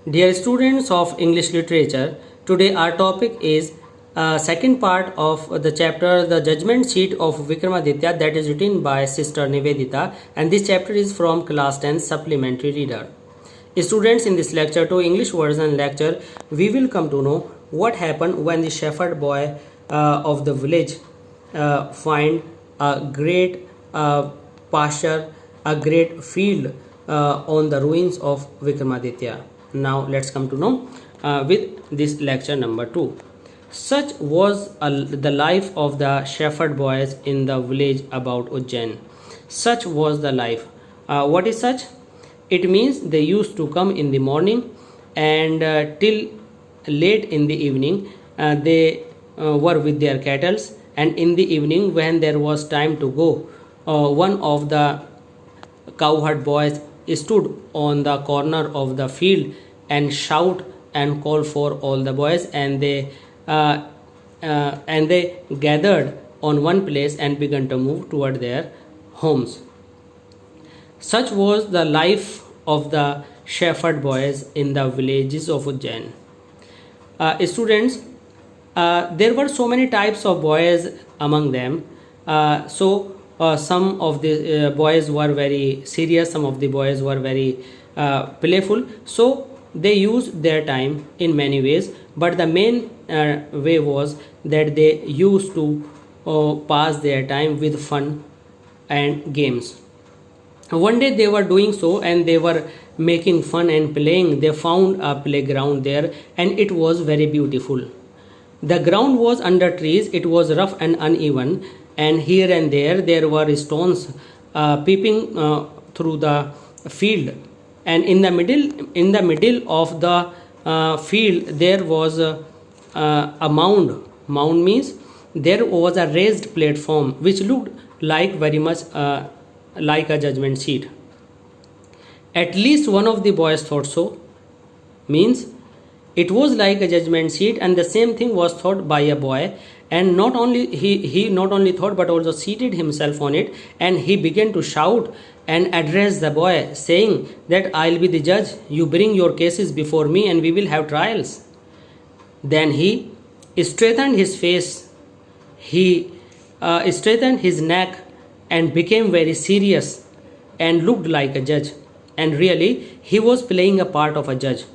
Dear students of English literature, today our topic is second part of the chapter The Judgment Sheet of Vikramaditya, that is written by Sister Nivedita, and this chapter is from class 10 supplementary reader. Students, in this lecture, to English version lecture, we will come to know what happened when the shepherd boy of the village find a great pasture, a great field on the ruins of Vikramaditya. Now let's come to know with this lecture number 2. Such was the life of the shepherd boys in the village about Ujjain. Such was the life. What is such? It means they used to come in the morning and till late in the evening they were with their cattle, and in the evening when there was time to go, one of the cowherd boys stood on the corner of the field and shout and call for all the boys, and they gathered on one place and began to move toward their homes. Such was the life of the shepherd boys in the villages of Ujjain. Students, there were so many types of boys among them. Some of the boys were very serious, some of the boys were very playful. So they used their time in many ways, but the main way was that they used to pass their time with fun and games. One day they were doing so and they were making fun and playing. They found a playground there and it was very beautiful. The ground was under trees, it was rough and uneven, and here and there were stones peeping through the field. And in the middle of the field there was a mound. Mound means there was a raised platform which looked like very much like a judgment seat. At least one of the boys thought so. Means it was like a judgment seat, and the same thing was thought by a boy. And not only he not only thought but also seated himself on it, and he began to shout and address the boy, saying that I'll be the judge. You bring your cases before me and we will have trials. Then he straightened his face, he straightened his neck and became very serious and looked like a judge. And really he was playing a part of a judge.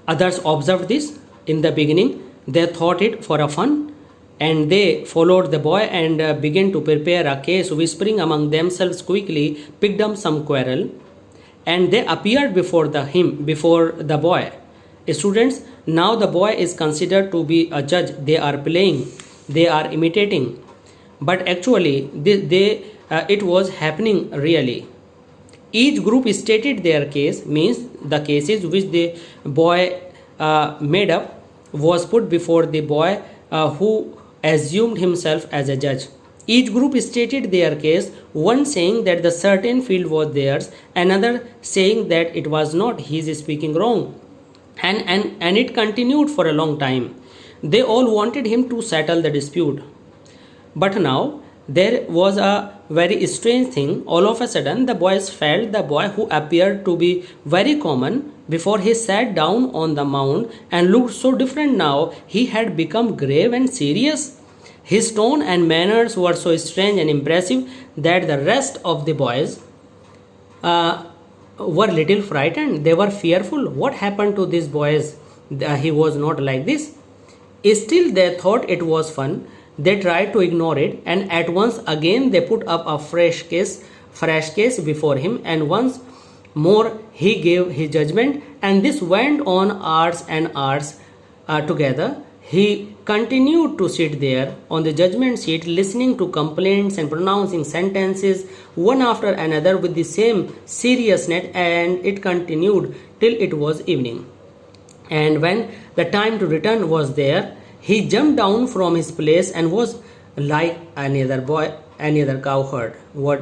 Others observed this. In the beginning they thought it for a fun, and they followed the boy and began to prepare a case, whispering among themselves quickly, picked up some quarrel, and they appeared before the boy. Students, now the boy is considered to be a judge. They are playing, they are imitating, but actually it was happening really. Each group stated their case, means the cases which the boy made up was put before the boy who assumed himself as a judge. Each group stated their case, one saying that the certain field was theirs, another saying that it was not, he is speaking wrong. And it continued for a long time. They all wanted him to settle the dispute. But now there was a very strange thing. All of a sudden the boys felt the boy who appeared to be very common before he sat down on the mound and looked so different now. He had become grave and serious. His tone and manners were so strange and impressive that the rest of the boys were little frightened. They were fearful. What happened to these boys? He was not like this. Still they thought it was fun. They tried to ignore it, and at once again they put up a fresh case before him, and once more he gave his judgment, and this went on hours and hours together. He continued to sit there on the judgment seat, listening to complaints and pronouncing sentences one after another with the same seriousness, and it continued till it was evening. And when the time to return was there, he jumped down from his place and was like any other cowherd. What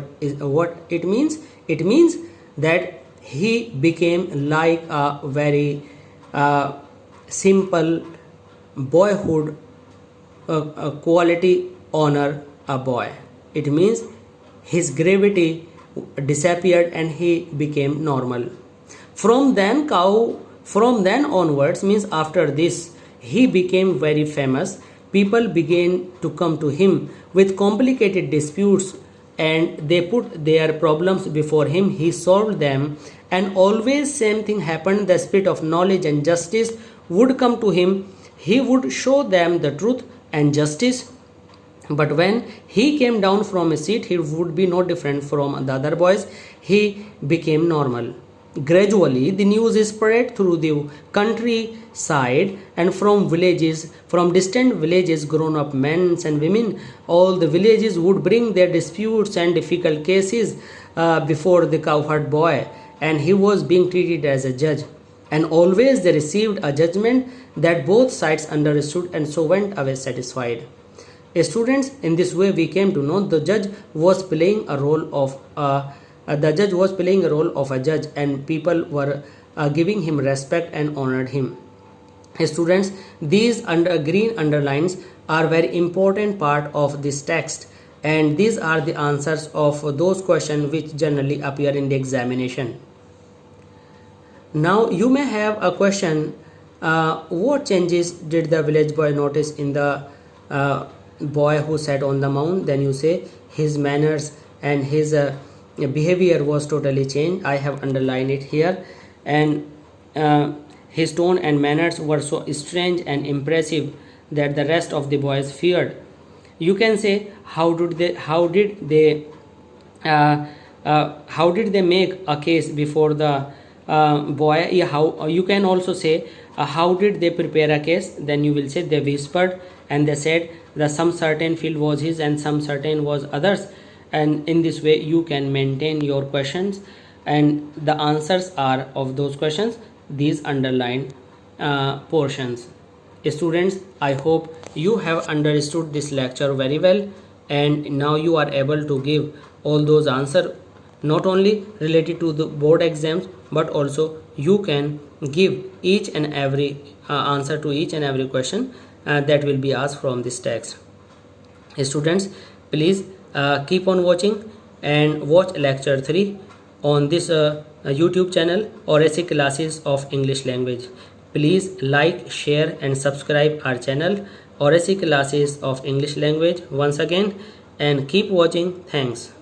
it means? It means that he became like a very simple boyhood quality honor a boy. It means his gravity disappeared and he became normal. From then, cow From then onwards, means after this, he became very famous. People began to come to him with complicated disputes, and they put their problems before him. He solved them, and always same thing happened. The spirit of knowledge and justice would come to him. He would show them the truth and justice. But when he came down from his seat, he would be no different from the other boys. He became normal. Gradually, the news is spread through the countryside, and from villages, from distant villages, grown up men and women, all the villages would bring their disputes and difficult cases before the cowherd boy, and he was being treated as a judge. And always they received a judgment that both sides understood, and so went away satisfied. Students, in this way we came to know the judge was playing a role of a judge, and people were giving him respect and honored him. Students, these green underlines are very important part of this text, and these are the answers of those questions which generally appear in the examination. Now you may have a question, what changes did the village boy notice in the boy who sat on the mount? Then you say his manners and his behavior was totally changed. I have underlined it here. And his tone and manners were so strange and impressive that the rest of the boys feared. You can say how did they make a case before the boy? Yeah, how you can also say how did they prepare a case? Then you will say they whispered and they said that some certain field was his and some certain was others. And in this way you can maintain your questions, and the answers are of those questions these underlined portions. Students, I hope you have understood this lecture very well, and now you are able to give all those answers, not only related to the board exams, but also you can give each and every answer to each and every question that will be asked from this text. Students, please keep on watching and watch lecture 3 on this YouTube channel, RSC Classes of English Language. Please like, share and subscribe our channel, RSC Classes of English Language once again, and keep watching. Thanks.